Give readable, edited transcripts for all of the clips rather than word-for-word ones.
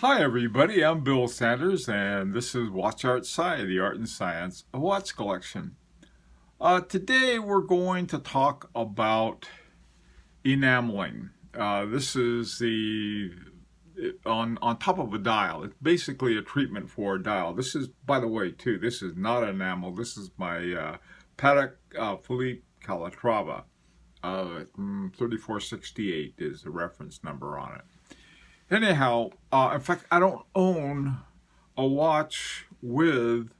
Hi everybody, I'm Bill Sanders and this is Watch Art Sci, the art and science of watch collection. Today we're going to talk about enameling. This is on top of a dial. It's basically a treatment for a dial. This is, by the way, too, this is not enamel. This is my Patek Phillipe Calatrava. 3468 is the reference number on it. Anyhow, in fact, I don't own a watch with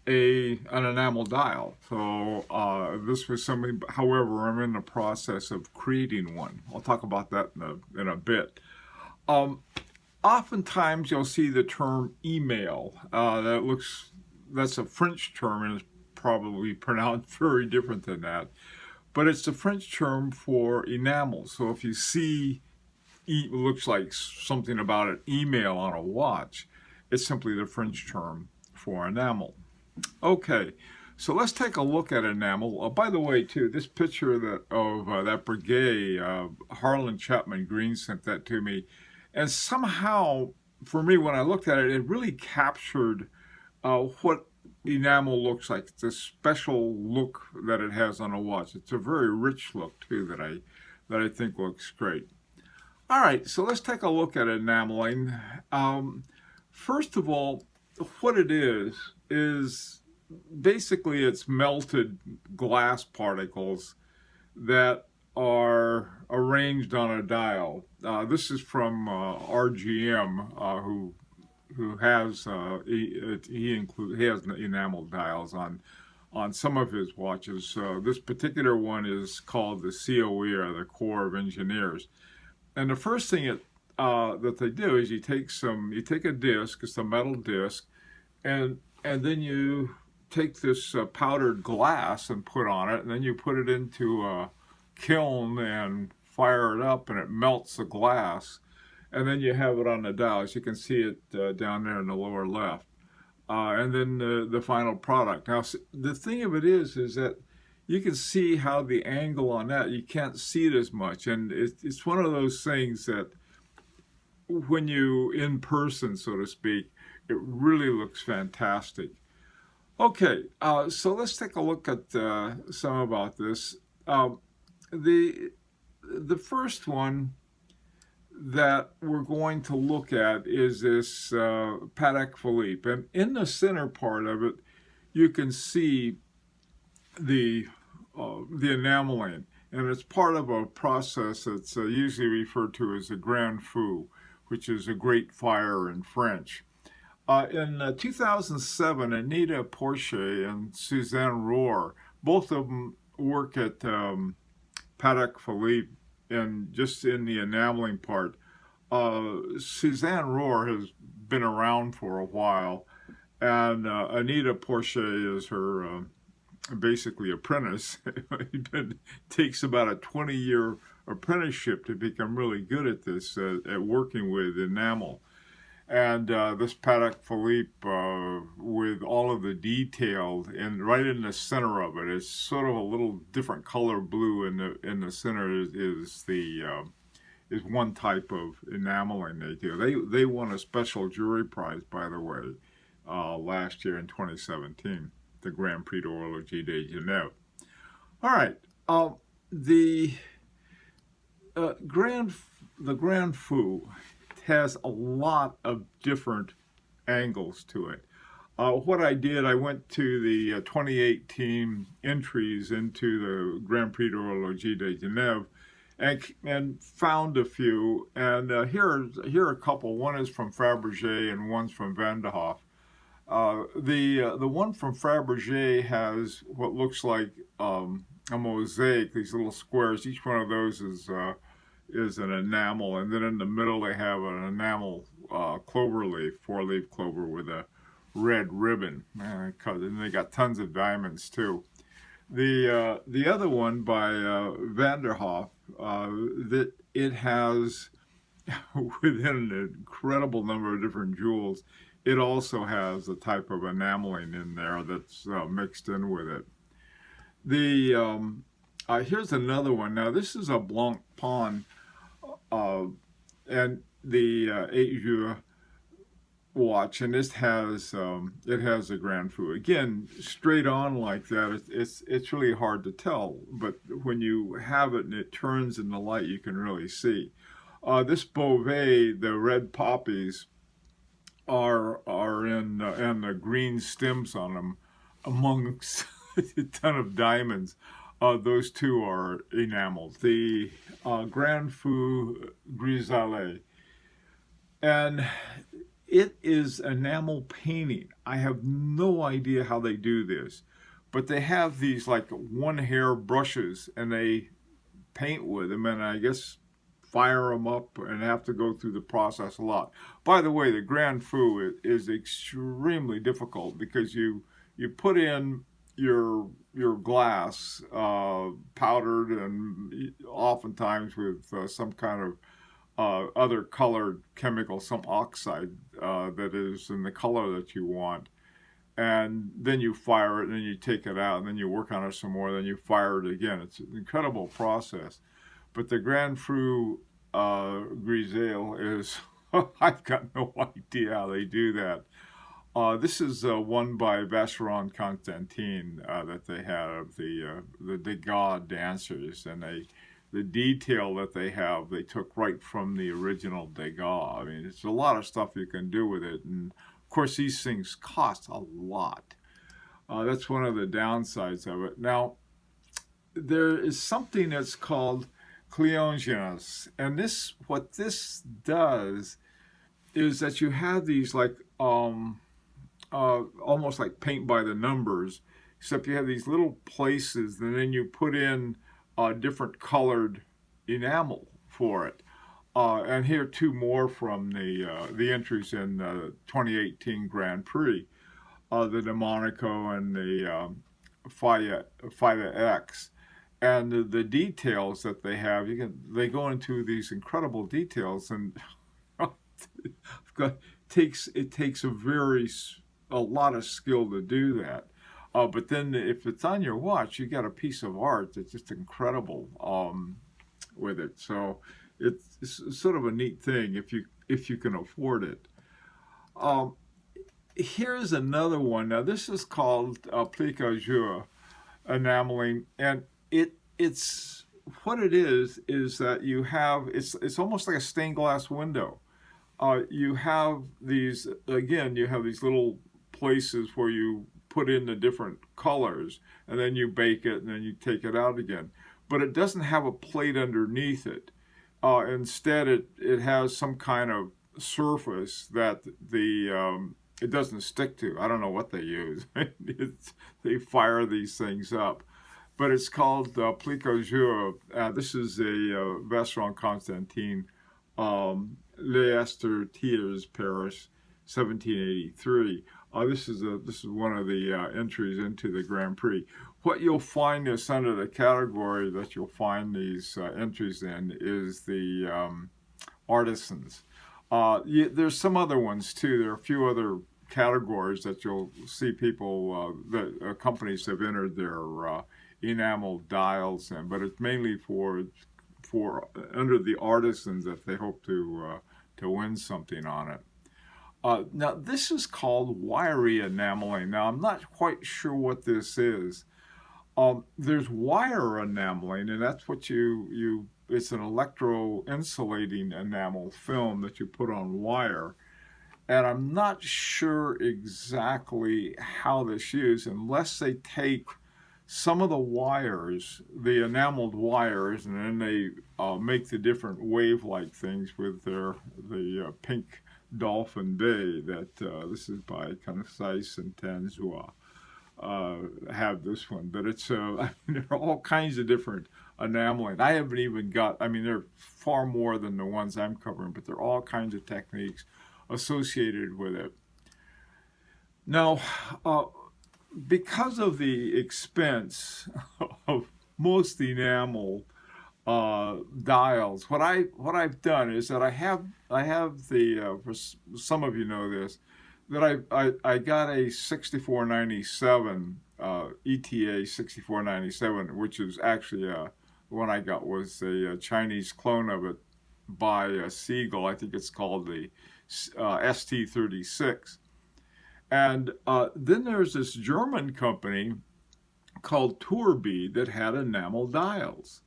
an enamel dial. So this was something, however, I'm in the process of creating one. I'll talk about that in a bit. Oftentimes you'll see the term email. That's a French term and it's probably pronounced very different than that. But it's the French term for enamel. So if you see it looks like something about an email on a watch, it's simply the French term for enamel. Okay, so let's take a look at enamel. By the way, too, this picture of that Breguet, Harlan Chapman Green sent that to me, and somehow, for me, when I looked at it, it really captured what enamel looks like. It's a special look that it has on a watch. It's a very rich look too that I think looks great. All right, so let's take a look at enameling. First of all, what it is basically it's melted glass particles that are arranged on a dial. This is from RGM, who has he has enamel dials on some of his watches. This particular one is called the COE, or the Corps of Engineers. And the first thing that they do is you take a disc, it's a metal disc, and then you take this powdered glass and put on it, and then you put it into a kiln and fire it up, and it melts the glass, and then you have it on the dial. As you can see it down there in the lower left, and then the final product. Now, the thing of it is that you can see how the angle on that, you can't see it as much. And it's one of those things that when you in person, so to speak, it really looks fantastic. Okay, so let's take a look at some about this. The first one that we're going to look at is this Patek Phillipe. And in the center part of it, you can see the enameling, and it's part of a process that's usually referred to as the Grand Feu, which is a great fire in French. In 2007, Anita Porcher and Suzanne Rohr, both of them work at Patek Phillipe, and just in the enameling part. Suzanne Rohr has been around for a while, and Anita Porcher is her basically apprentice. It takes about a 20-year apprenticeship to become really good at this, at working with enamel. And this Patek Philippe, with all of the detail, and right in the center of it, it's sort of a little different color blue in the center is one type of enameling they do. They won a special jury prize, by the way, last year in 2017. The Grand Prix d'Horlogerie de Genève. All right, the Grand Feu has a lot of different angles to it. What I did, I went to the 2018 entries into the Grand Prix d'Horlogerie de Genève and found a few. And here are a couple. One is from Fabergé and one's from Van de Hoff. The one from Fabergé has what looks like a mosaic, these little squares. Each one of those is an enamel, and then in the middle they have an enamel clover leaf, 4-leaf clover with a red ribbon. And they got tons of diamonds too. The other one by Van der Hoff, that it has within an incredible number of different jewels. It also has a type of enameling in there that's mixed in with it. Here's another one. Now this is a Blanc Pond, and the 8-jour watch, and it has a Grand Fou. Again, straight on like that, it's really hard to tell. But when you have it and it turns in the light, you can really see. This Beauvais, the red poppies, are in and the green stems on them, amongst a ton of diamonds. Those two are enameled. The Grand Fou Grisaille, and it is enamel painting. I have no idea how they do this, but they have these like one hair brushes and they paint with them, and I guess fire them up and have to go through the process a lot. By the way, the Grand Fou is extremely difficult because you put in your glass powdered and oftentimes with some kind of other colored chemical, some oxide that is in the color that you want. And then you fire it, and then you take it out, and then you work on it some more, then you fire it again. It's an incredible process. But the Grand Fou Grisaille is, I've got no idea how they do that. This is one by Vacheron Constantin that they have, the Degas dancers, and the detail that they have, they took right from the original Degas. I mean, it's a lot of stuff you can do with it, and of course these things cost a lot. That's one of the downsides of it. Now, there is something that's called Plique-á-jour, and what this does is that you have these like almost like paint by the numbers, except you have these little places, and then you put in different colored enamel for it. And here two more from the entries in the 2018 Grand Prix, the Monaco and the Faya X. And the details that they have, they go into these incredible details, and it takes a lot of skill to do that. But then if it's on your watch, you got a piece of art that's just incredible with it. So it's sort of a neat thing if you can afford it. Here's another one. Now this is called Plique-á-jour enameling, and it's what it is that you have. It's almost like a stained glass window. You have these little places where you put in the different colors, and then you bake it, and then you take it out again. But it doesn't have a plate underneath it. Instead, it has some kind of surface that it doesn't stick to. I don't know what they use. They fire these things up. But it's called Plique-á-jour. This is a Vacheron Constantin, Les Astres, Paris, 1783. This is one of the entries into the Grand Prix. What you'll find is under the category that you'll find these entries in is the artisans. There's some other ones too. There are a few other categories that you'll see people that companies have entered their Enamel Dials in, but it's mainly for under the artisans that they hope to win something on it. Now this is called Wiry Anomaly. Now I'm not quite sure what this is. There's wire enameling, and that's what it's an electro-insulating enamel film that you put on wire. And I'm not sure exactly how this is unless they take some of the wires, the enameled wires, and then they make the different wave-like things with the pink Dolphin Bay that this is by Concise and Tanzua. Have this one, but it's there are all kinds of different enameling. I haven't even got, there are far more than the ones I'm covering, but there are all kinds of techniques associated with it. Now, because of the expense of most enamel dials, what I've done is that I have the for some of you know this, that I got a 6497 ETA 6497, which is actually the one I got was a Chinese clone of it by Siegel. I think it's called the ST36. And then there's this German company called Tourbillon that had enamel dials.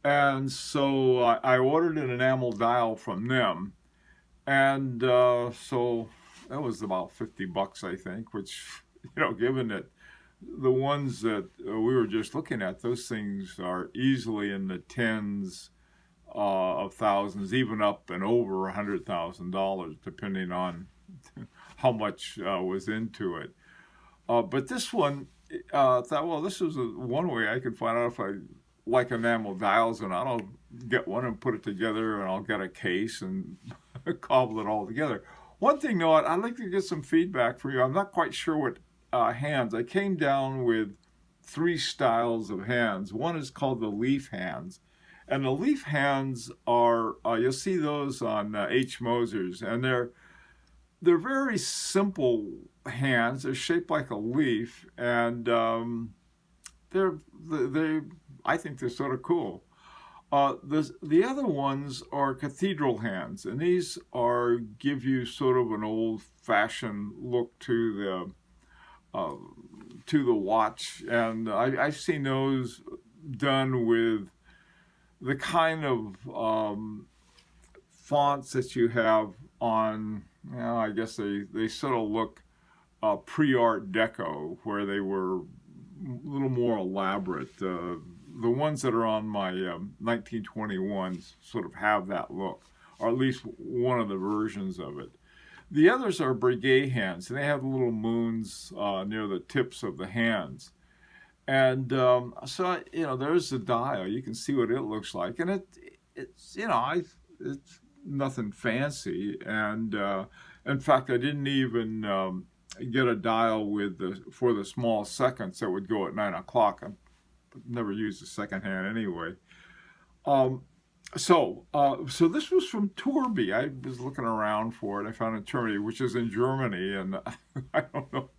And so I ordered an enamel dial from them. And so that was about 50 bucks, I think, which, given that the ones that we were just looking at, those things are easily in the tens of thousands, even up and over $100,000, depending on how much was into it. But this one, thought, well, this is one way I could find out if I like enamel dials or not. I'll get one and put it together, and I'll get a case and cobble it all together. One thing, though, I'd like to get some feedback from you. I'm not quite sure what hands. I came down with 3 styles of hands. One is called the leaf hands. And the leaf hands are, you'll see those on H. Moser's, and they're very simple hands. They're shaped like a leaf, and I think they're sort of cool. The other ones are cathedral hands, and these give you sort of an old-fashioned look to the watch, and I've seen those done with the kind of fonts that you have on, I guess they sort of look pre-Art Deco, where they were a little more elaborate. The ones that are on my 1921s sort of have that look, or at least one of the versions of it. The others are Breguet hands, and they have little moons near the tips of the hands. And so, there's the dial. You can see what it looks like, and it's nothing fancy. And in fact, I didn't even get a dial for the small seconds that would go at 9 o'clock. I've never used a second hand anyway. So this was from Tourbillon. I was looking around for it. I found it in Tourbillon, which is in Germany, and I don't know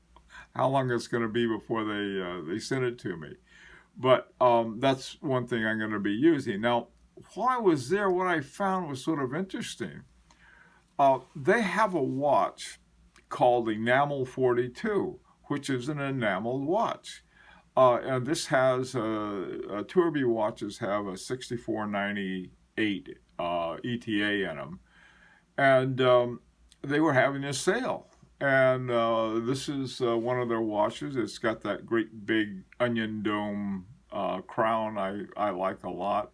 how long it's going to be before they send it to me. But that's one thing I'm going to be using. Now, while I was there, what I found was sort of interesting. They have a watch called Enamel 42, which is an enameled watch. And this has, Tourbillon watches have a 6498 ETA in them. And they were having a sale. And this is one of their watches. It's got that great big onion dome crown I like a lot.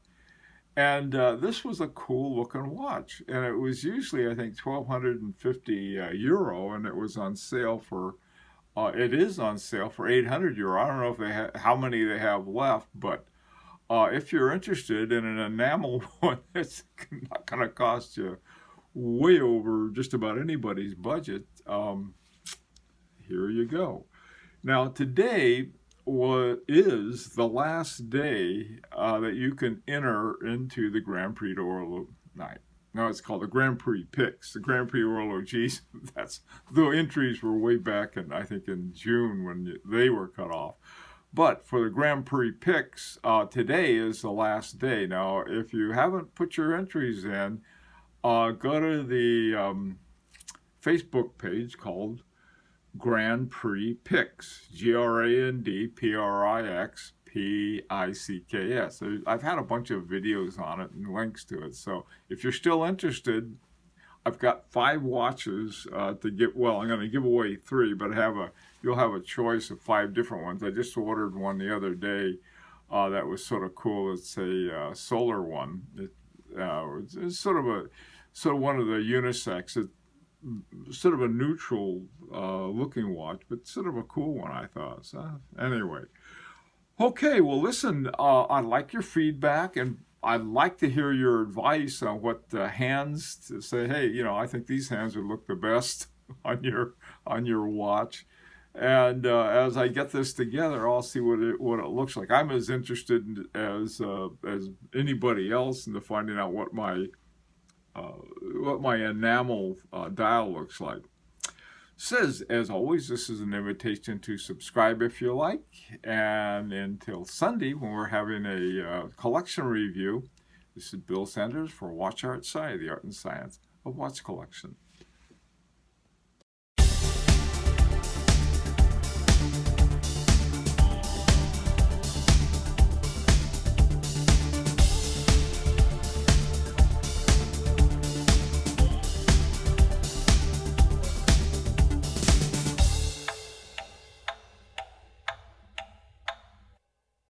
And this was a cool looking watch. And it was usually, I think, 1,250 euro, and it was on sale for, it is on sale for 800 euro. I don't know if how many they have left, but if you're interested in an enamel one, it's not going to cost you way over just about anybody's budget. Here you go. Now, today is the last day that you can enter into the Grand Prix d'Orléans night. Now it's called the Grand Prix Picks. The Grand Prix d'Orléans, geez, the entries were way back in, I think, in June when they were cut off. But for the Grand Prix Picks, today is the last day. Now, if you haven't put your entries in, go to the Facebook page called Grand Prix Picks, GRANDPRIXPICKS. I've had a bunch of videos on it and links to it. So if you're still interested, I've got 5 watches to get. Well, I'm going to give away 3, but you'll have a choice of 5 different ones. I just ordered one the other day that was sort of cool. It's a solar one. It's sort of one of the unisex. It's sort of a neutral looking watch, but sort of a cool one, I thought. So anyway, okay, well, listen, I like your feedback, and I'd like to hear your advice on what hands to say. Hey, I think these hands would look the best on your watch. And as I get this together, I'll see what it looks like. I'm as interested as anybody else into finding out what my enamel dial looks like. Says, as always, this is an invitation to subscribe if you like. And until Sunday, when we're having a collection review, this is Bill Sanders for Watch Art Sci, the art and science of watch collection.